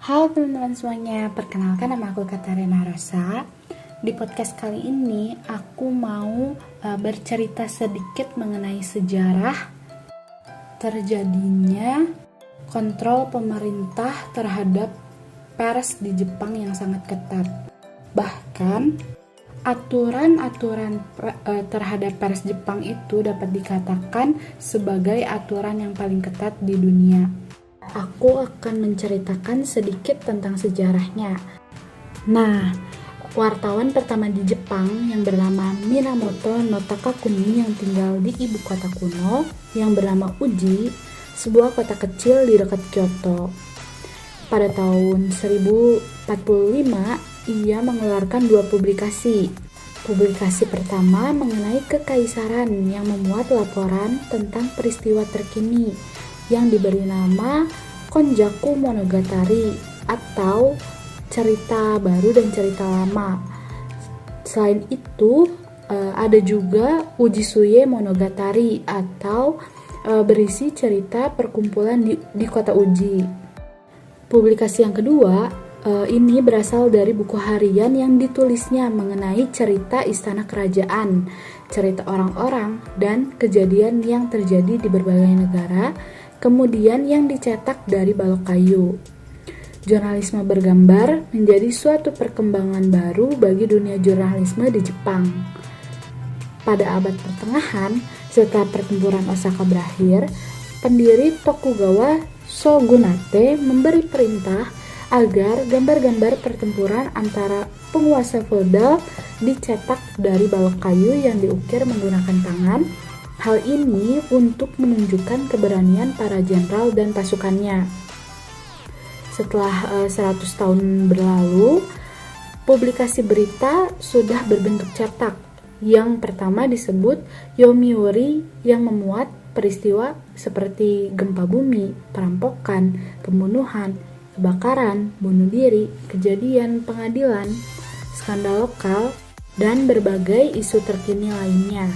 Halo teman-teman semuanya, perkenalkan nama aku Katarina Rosa. Di podcast kali ini aku mau bercerita sedikit mengenai sejarah terjadinya kontrol pemerintah terhadap pers di Jepang yang sangat ketat. Bahkan aturan-aturan terhadap pers Jepang itu dapat dikatakan sebagai aturan yang paling ketat di dunia. Aku akan menceritakan sedikit tentang sejarahnya. Nah, wartawan pertama di Jepang yang bernama Minamoto no Takakuni yang tinggal di ibu kota kuno yang bernama Uji, sebuah kota kecil di dekat Kyoto. Pada tahun 1045, ia mengeluarkan dua publikasi. Publikasi pertama mengenai kekaisaran yang memuat laporan tentang peristiwa terkini yang diberi nama Konjaku Monogatari atau cerita baru dan cerita lama. Selain itu, ada juga Ujisuye Monogatari atau berisi cerita perkumpulan di kota Uji. Publikasi yang kedua ini berasal dari buku harian yang ditulisnya mengenai cerita istana kerajaan, cerita orang-orang, dan kejadian yang terjadi di berbagai negara, kemudian yang dicetak dari balok kayu. Jurnalisme bergambar menjadi suatu perkembangan baru bagi dunia jurnalisme di Jepang. Pada abad pertengahan, setelah pertempuran Osaka berakhir, pendiri Tokugawa Shogunate memberi perintah agar gambar-gambar pertempuran antara penguasa feodal dicetak dari balok kayu yang diukir menggunakan tangan. Hal ini untuk menunjukkan keberanian para jenderal dan pasukannya. Setelah 100 tahun berlalu, publikasi berita sudah berbentuk cetak. Yang pertama disebut Yomiuri yang memuat peristiwa seperti gempa bumi, perampokan, pembunuhan, kebakaran, bunuh diri, kejadian pengadilan, skandal lokal, dan berbagai isu terkini lainnya.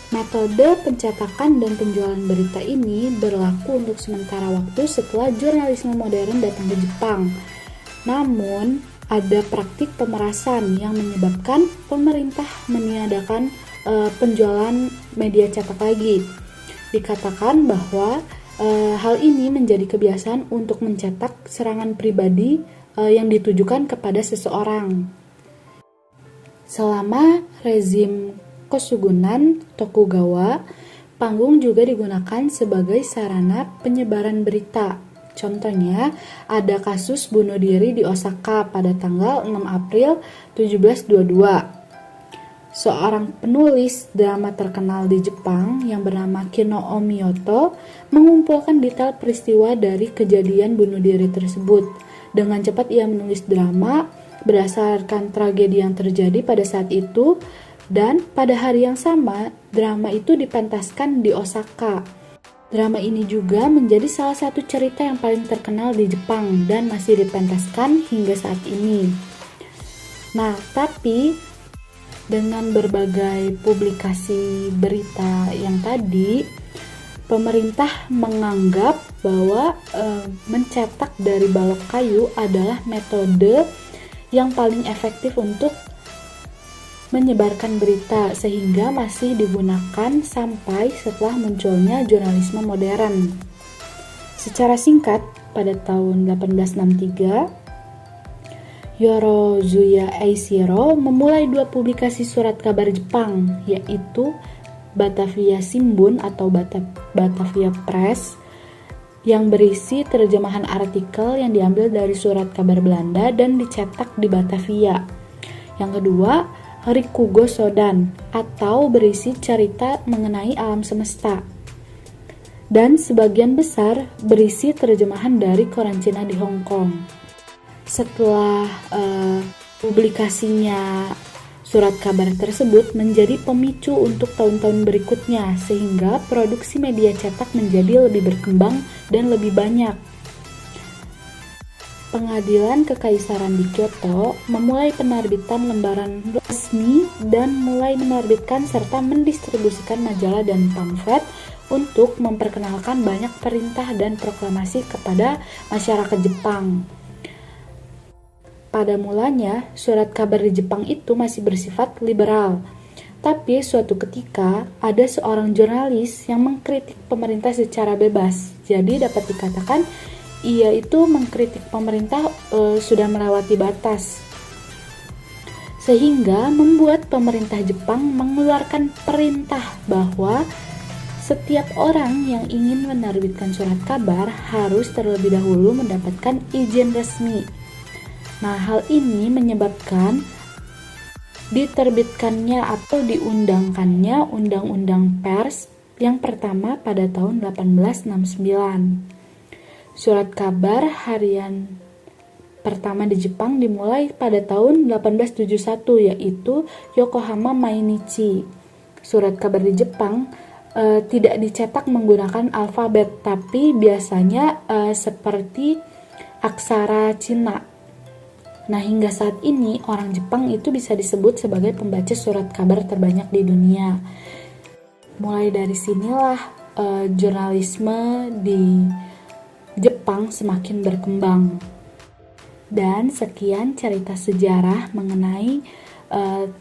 Metode pencetakan dan penjualan berita ini berlaku untuk sementara waktu setelah jurnalisme modern datang ke Jepang. Namun, ada praktik pemerasan yang menyebabkan pemerintah meniadakan penjualan media cetak lagi. Dikatakan bahwa hal ini menjadi kebiasaan untuk mencetak serangan pribadi yang ditujukan kepada seseorang. Selama rezim Koshugunan Tokugawa, panggung juga digunakan sebagai sarana penyebaran berita. Contohnya, ada kasus bunuh diri di Osaka pada tanggal 6 April 1722. Seorang penulis drama terkenal di Jepang yang bernama Kino Omioto mengumpulkan detail peristiwa dari kejadian bunuh diri tersebut. Dengan cepat ia menulis drama berdasarkan tragedi yang terjadi pada saat itu. Dan pada hari yang sama, drama itu dipentaskan di Osaka. Drama ini juga menjadi salah satu cerita yang paling terkenal di Jepang dan masih dipentaskan hingga saat ini. Nah, tapi dengan berbagai publikasi berita yang tadi, pemerintah menganggap bahwa mencetak dari balok kayu adalah metode yang paling efektif untuk menyebarkan berita, sehingga masih digunakan sampai setelah munculnya jurnalisme modern. Secara singkat, pada tahun 1863, Yorozuya Eiichiro memulai dua publikasi surat kabar Jepang, yaitu Batavia Shimbun atau Batavia Press, yang berisi terjemahan artikel yang diambil dari surat kabar Belanda dan dicetak di Batavia. Yang kedua, Rikugo Sodan atau berisi cerita mengenai alam semesta, dan sebagian besar berisi terjemahan dari koran Cina di Hong Kong. Setelah publikasinya surat kabar tersebut menjadi pemicu untuk tahun-tahun berikutnya, sehingga produksi media cetak menjadi lebih berkembang dan lebih banyak. Pengadilan Kekaisaran di Kyoto memulai penerbitan lembaran resmi dan mulai menerbitkan serta mendistribusikan majalah dan pamflet untuk memperkenalkan banyak perintah dan proklamasi kepada masyarakat Jepang. Pada mulanya, surat kabar di Jepang itu masih bersifat liberal. Tapi suatu ketika, ada seorang jurnalis yang mengkritik pemerintah secara bebas. Jadi dapat dikatakan, ia itu mengkritik pemerintah sudah melewati batas. Sehingga membuat pemerintah Jepang mengeluarkan perintah bahwa setiap orang yang ingin menerbitkan surat kabar harus terlebih dahulu mendapatkan izin resmi. Nah, hal ini menyebabkan diterbitkannya atau diundangkannya Undang-Undang Pers yang pertama pada tahun 1869. Surat kabar harian pertama di Jepang dimulai pada tahun 1871, yaitu Yokohama Mainichi. Surat kabar di Jepang tidak dicetak menggunakan alfabet, tapi biasanya seperti aksara Cina. Nah, hingga saat ini orang Jepang itu bisa disebut sebagai pembaca surat kabar terbanyak di dunia. Mulai dari sinilah jurnalisme di Jepang semakin berkembang. Dan sekian cerita sejarah mengenai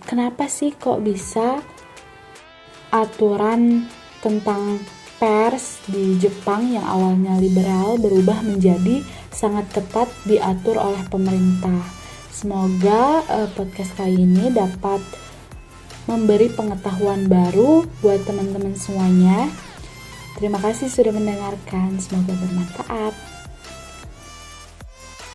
kenapa sih kok bisa aturan tentang pers di Jepang yang awalnya liberal berubah menjadi sangat ketat diatur oleh pemerintah. Semoga podcast kali ini dapat memberi pengetahuan baru buat teman-teman semuanya. Terima kasih sudah mendengarkan, semoga bermanfaat.